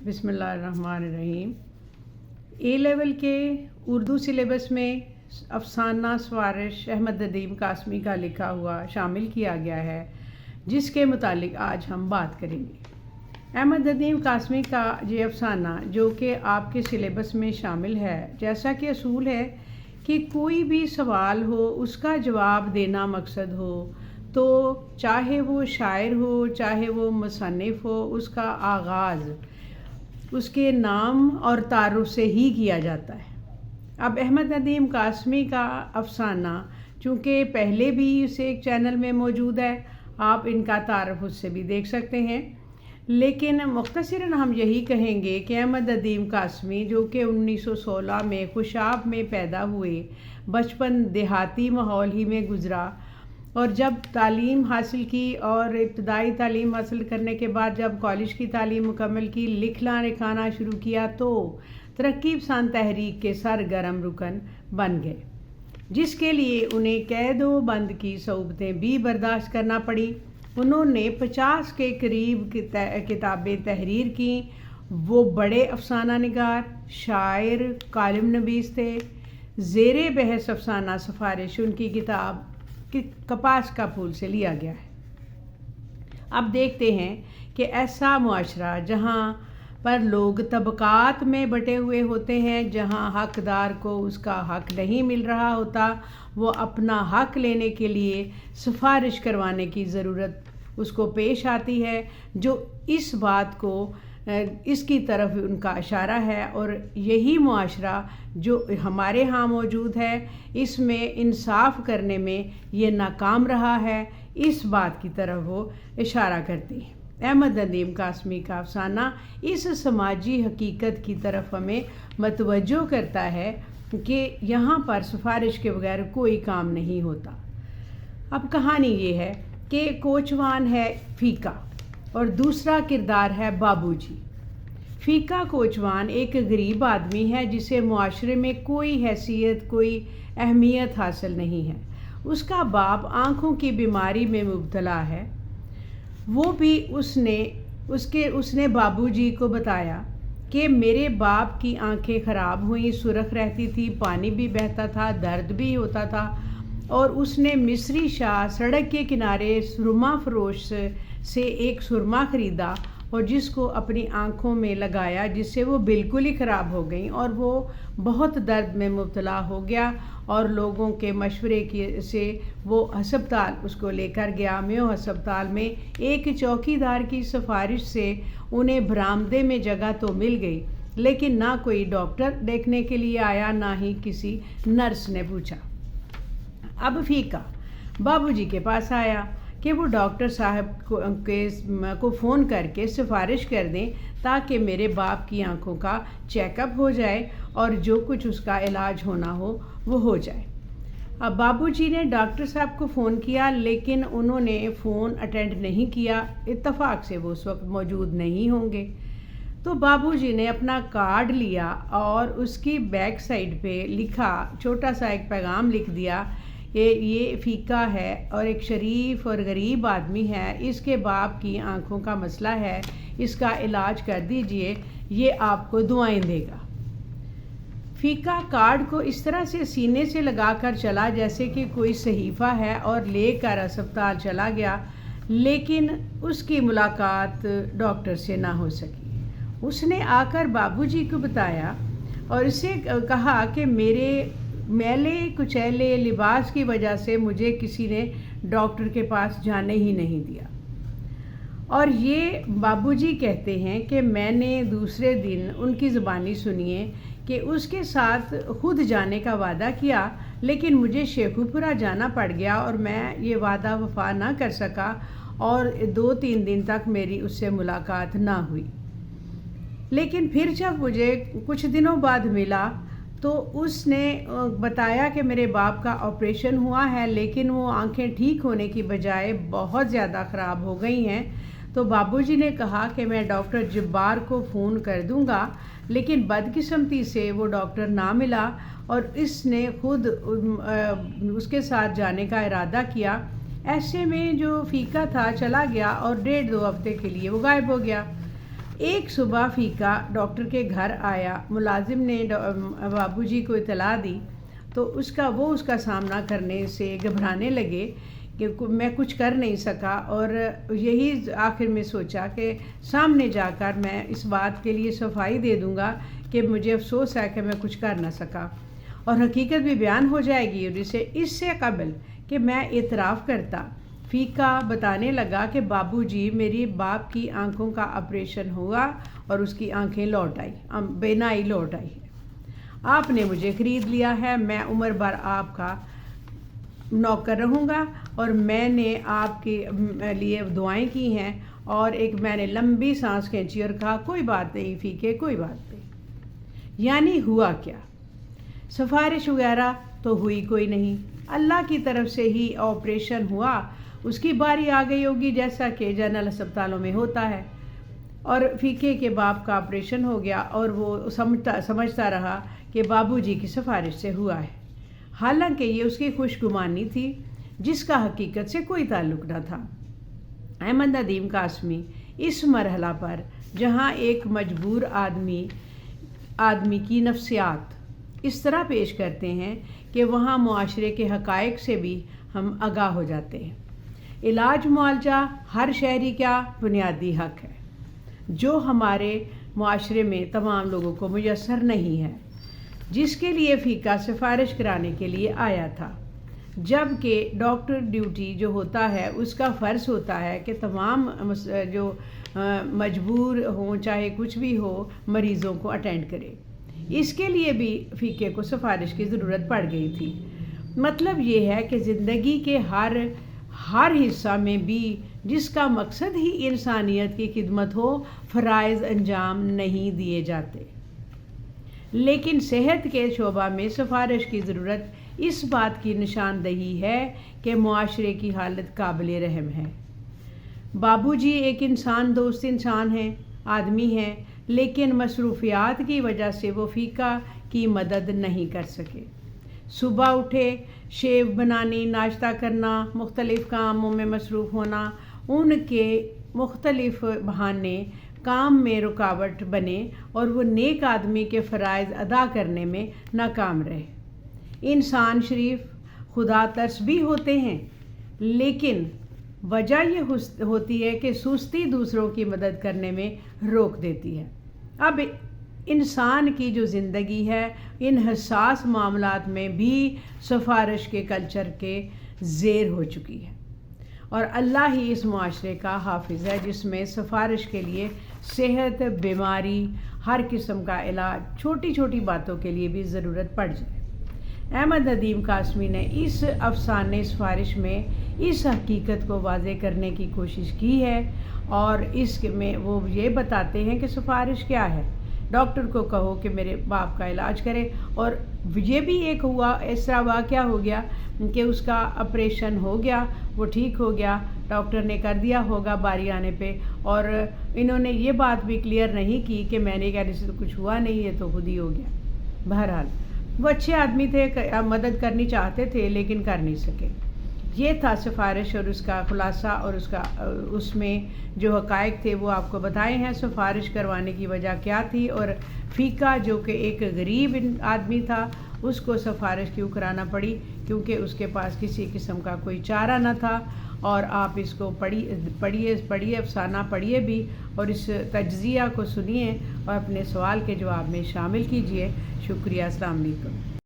بسم اللہ الرحمن الرحیم۔ اے لیول کے اردو سلیبس میں افسانہ سوارش احمد ندیم قاسمی کا لکھا ہوا شامل کیا گیا ہے، جس کے متعلق آج ہم بات کریں گے۔ احمد ندیم قاسمی کا یہ افسانہ جو کہ آپ کے سلیبس میں شامل ہے، جیسا کہ اصول ہے کہ کوئی بھی سوال ہو اس کا جواب دینا مقصد ہو تو چاہے وہ شاعر ہو چاہے وہ مصنف ہو، اس کا آغاز اس کے نام اور تعارف سے ہی کیا جاتا ہے۔ اب احمد ندیم قاسمی کا افسانہ چونکہ پہلے بھی اس ایک چینل میں موجود ہے، آپ ان کا تعارف اس سے بھی دیکھ سکتے ہیں، لیکن مختصراً ہم یہی کہیں گے کہ احمد ندیم قاسمی جو کہ 1916 میں خوشاب میں پیدا ہوئے، بچپن دیہاتی ماحول ہی میں گزرا، اور جب تعلیم حاصل کی اور ابتدائی تعلیم حاصل کرنے کے بعد جب کالج کی تعلیم مکمل کی، لکھنا لکھانا شروع کیا تو ترقی پسند تحریک کے سرگرم رکن بن گئے، جس کے لیے انہیں قید و بند کی صعوبتیں بھی برداشت کرنا پڑی۔ انہوں نے 50 کے قریب کتابیں تحریر کیں۔ وہ بڑے افسانہ نگار، شاعر، کالم نویس تھے۔ زیر بحث افسانہ سفارش ان کی کتاب کپاس کا پھول سے لیا گیا ہے۔ اب دیکھتے ہیں کہ ایسا معاشرہ جہاں پر لوگ طبقات میں بٹے ہوئے ہوتے ہیں، جہاں حقدار کو اس کا حق نہیں مل رہا ہوتا، وہ اپنا حق لینے کے لیے سفارش کروانے کی ضرورت اس کو پیش آتی ہے، جو اس بات کو اس کی طرف ان کا اشارہ ہے، اور یہی معاشرہ جو ہمارے ہاں موجود ہے اس میں انصاف کرنے میں یہ ناکام رہا ہے، اس بات کی طرف وہ اشارہ کرتے ہیں۔ احمد ندیم قاسمی کا افسانہ اس سماجی حقیقت کی طرف ہمیں متوجہ کرتا ہے کہ یہاں پر سفارش کے بغیر کوئی کام نہیں ہوتا۔ اب کہانی یہ ہے کہ کوچوان ہے فیقہ اور دوسرا کردار ہے بابو جی۔ فیقہ کوچوان ایک غریب آدمی ہے جسے معاشرے میں کوئی حیثیت کوئی اہمیت حاصل نہیں ہے۔ اس کا باپ آنکھوں کی بیماری میں مبتلا ہے۔ وہ بھی اس نے بابو جی کو بتایا کہ میرے باپ کی آنکھیں خراب ہوئیں، سرخ رہتی تھی، پانی بھی بہتا تھا، درد بھی ہوتا تھا، اور اس نے مصری شاہ سڑک کے کنارے سرما فروش سے ایک سرما خریدا اور جس کو اپنی آنکھوں میں لگایا، جس سے وہ بالکل ہی خراب ہو گئیں اور وہ بہت درد میں مبتلا ہو گیا، اور لوگوں کے مشورے سے وہ ہسپتال اس کو لے کر گیا۔ میو ہسپتال میں ایک چوکی دار کی سفارش سے انہیں برآمدے میں جگہ تو مل گئی، لیکن نہ کوئی ڈاکٹر دیکھنے کے لیے آیا، نہ ہی کسی نرس نے پوچھا۔ اب فیقہ بابو جی کے پاس آیا کہ وہ ڈاکٹر صاحب کو فون کر کے سفارش کر دیں تاکہ میرے باپ کی آنکھوں کا چیک اپ ہو جائے اور جو کچھ اس کا علاج ہونا ہو وہ ہو جائے۔ اب بابو جی نے ڈاکٹر صاحب کو فون کیا، لیکن انہوں نے فون اٹینڈ نہیں کیا، اتفاق سے وہ اس وقت موجود نہیں ہوں گے۔ تو بابو جی نے اپنا کارڈ لیا اور اس کی بیک سائڈ پہ لکھا، چھوٹا سا ایک پیغام لکھ دیا کہ یہ فیقہ ہے اور ایک شریف اور غریب آدمی ہے، اس کے باپ کی آنکھوں کا مسئلہ ہے، اس کا علاج کر دیجئے، یہ آپ کو دعائیں دے گا۔ فیقہ کارڈ کو اس طرح سے سینے سے لگا کر چلا جیسے کہ کوئی صحیفہ ہے اور لے کر اسپتال چلا گیا، لیکن اس کی ملاقات ڈاکٹر سے نہ ہو سکی۔ اس نے آ کر بابو جی کو بتایا اور اسے کہا کہ میرے میلے کچیلے لباس کی وجہ سے مجھے کسی نے ڈاکٹر کے پاس جانے ہی نہیں دیا، اور یہ بابو جی کہتے ہیں کہ میں نے دوسرے دن ان کی زبانی سنیے کہ اس کے ساتھ خود جانے کا وعدہ کیا، لیکن مجھے شیخو پورہ جانا پڑ گیا اور میں یہ وعدہ وفا نہ کر سکا، اور 2-3 دن تک میری اس سے ملاقات نہ ہوئی۔ لیکن پھر جب مجھے کچھ دنوں بعد ملا تو اس نے بتایا کہ میرے باپ کا آپریشن ہوا ہے، لیکن وہ آنکھیں ٹھیک ہونے کی بجائے بہت زیادہ خراب ہو گئی ہیں۔ تو بابو جی نے کہا کہ میں ڈاکٹر جبار کو فون کر دوں گا، لیکن بدقسمتی سے وہ ڈاکٹر نہ ملا اور اس نے خود اس کے ساتھ جانے کا ارادہ کیا۔ ایسے میں جو فیقہ تھا چلا گیا اور 1.5-2 ہفتے کے لیے وہ غائب ہو گیا۔ ایک صبح فیکا ڈاکٹر کے گھر آیا، ملازم نے بابو جی کو اطلاع دی تو اس کا سامنا کرنے سے گھبرانے لگے کہ میں کچھ کر نہیں سکا، اور یہی آخر میں سوچا کہ سامنے جا کر میں اس بات کے لیے صفائی دے دوں گا کہ مجھے افسوس ہے کہ میں کچھ کر نہ سکا، اور حقیقت بھی بیان ہو جائے گی۔ اور اس سے قبل کہ میں اعتراف کرتا، فیکا بتانے لگا کہ بابو جی، میری باپ کی آنکھوں کا آپریشن ہوا اور اس کی آنکھیں لوٹ آئی، بینائی لوٹ آئی ہے۔ آپ نے مجھے خرید لیا ہے، میں عمر بھر آپ کا نوکر رہوں گا، اور میں نے آپ کے لیے دعائیں کی ہیں۔ اور میں نے لمبی سانس کھینچی اور کہا، کوئی بات نہیں فیکے، کوئی بات نہیں۔ یعنی ہوا کیا؟ سفارش وغیرہ تو ہوئی کوئی نہیں، اللہ کی طرف سے ہی آپریشن ہوا، اس کی باری آ گئی ہوگی، جیسا کہ جنرل اسپتالوں میں ہوتا ہے۔ اور فیکے کے باپ کا آپریشن ہو گیا، اور وہ سمجھتا رہا کہ بابو جی کی سفارش سے ہوا ہے، حالانکہ یہ اس کی خوش گمانی تھی جس کا حقیقت سے کوئی تعلق نہ تھا۔ احمد ندیم قاسمی اس مرحلہ پر، جہاں ایک مجبور آدمی کی نفسیات اس طرح پیش کرتے ہیں کہ وہاں معاشرے کے حقائق سے بھی ہم آگاہ ہو جاتے ہیں۔ علاج معالجہ ہر شہری کا بنیادی حق ہے، جو ہمارے معاشرے میں تمام لوگوں کو میسر نہیں ہے، جس کے لیے فیکا سفارش کرانے کے لیے آیا تھا، جبکہ ڈاکٹر ڈیوٹی جو ہوتا ہے اس کا فرض ہوتا ہے کہ تمام جو مجبور ہوں، چاہے کچھ بھی ہو، مریضوں کو اٹینڈ کرے۔ اس کے لیے بھی فیکے کو سفارش کی ضرورت پڑ گئی تھی۔ مطلب یہ ہے کہ زندگی کے ہر حصہ میں بھی جس کا مقصد ہی انسانیت کی خدمت ہو، فرائض انجام نہیں دیے جاتے۔ لیکن صحت کے شعبہ میں سفارش کی ضرورت اس بات کی نشاندہی ہے کہ معاشرے کی حالت قابل رحم ہے۔ بابو جی ایک انسان دوست انسان ہیں، آدمی ہیں، لیکن مصروفیات کی وجہ سے وہ فیکا کی مدد نہیں کر سکے۔ صبح اٹھے، شیو بنانی، ناشتہ کرنا، مختلف کاموں میں مصروف ہونا، ان کے مختلف بہانے کام میں رکاوٹ بنے اور وہ نیک آدمی کے فرائض ادا کرنے میں ناکام رہے۔ انسان شریف خدا ترس بھی ہوتے ہیں، لیکن وجہ یہ ہوتی ہے کہ سستی دوسروں کی مدد کرنے میں روک دیتی ہے۔ اب انسان کی جو زندگی ہے، ان حساس معاملات میں بھی سفارش کے کلچر کے زیر ہو چکی ہے، اور اللہ ہی اس معاشرے کا حافظ ہے جس میں سفارش کے لیے صحت، بیماری، ہر قسم کا علاج، چھوٹی چھوٹی باتوں کے لیے بھی ضرورت پڑ جائے۔ احمد ندیم قاسمی نے اس افسانے سفارش میں اس حقیقت کو واضح کرنے کی کوشش کی ہے، اور اس میں وہ یہ بتاتے ہیں کہ سفارش کیا ہے۔ ڈاکٹر کو کہو کہ میرے باپ کا علاج کرے، اور یہ بھی ایک اس طرح واقعہ ہو گیا کہ اس کا آپریشن ہو گیا، وہ ٹھیک ہو گیا، ڈاکٹر نے کر دیا ہوگا باری آنے پہ، اور انہوں نے یہ بات بھی کلیئر نہیں کی کہ میں نے کہنے سے تو کچھ ہوا نہیں ہے، تو خود ہی ہو گیا۔ بہرحال وہ اچھے آدمی تھے، مدد کرنی چاہتے تھے لیکن کر نہیں سکے۔ یہ تھا سفارش اور اس کا خلاصہ، اور اس میں جو حقائق تھے وہ آپ کو بتائے ہیں۔ سفارش کروانے کی وجہ کیا تھی، اور فیکا جو کہ ایک غریب آدمی تھا، اس کو سفارش کیوں کرانا پڑی، کیونکہ اس کے پاس کسی قسم کا کوئی چارہ نہ تھا۔ اور آپ اس کو پڑھیے، افسانہ پڑھیے بھی، اور اس تجزیہ کو سنیے اور اپنے سوال کے جواب میں شامل کیجیے۔ شکریہ، السلام علیکم۔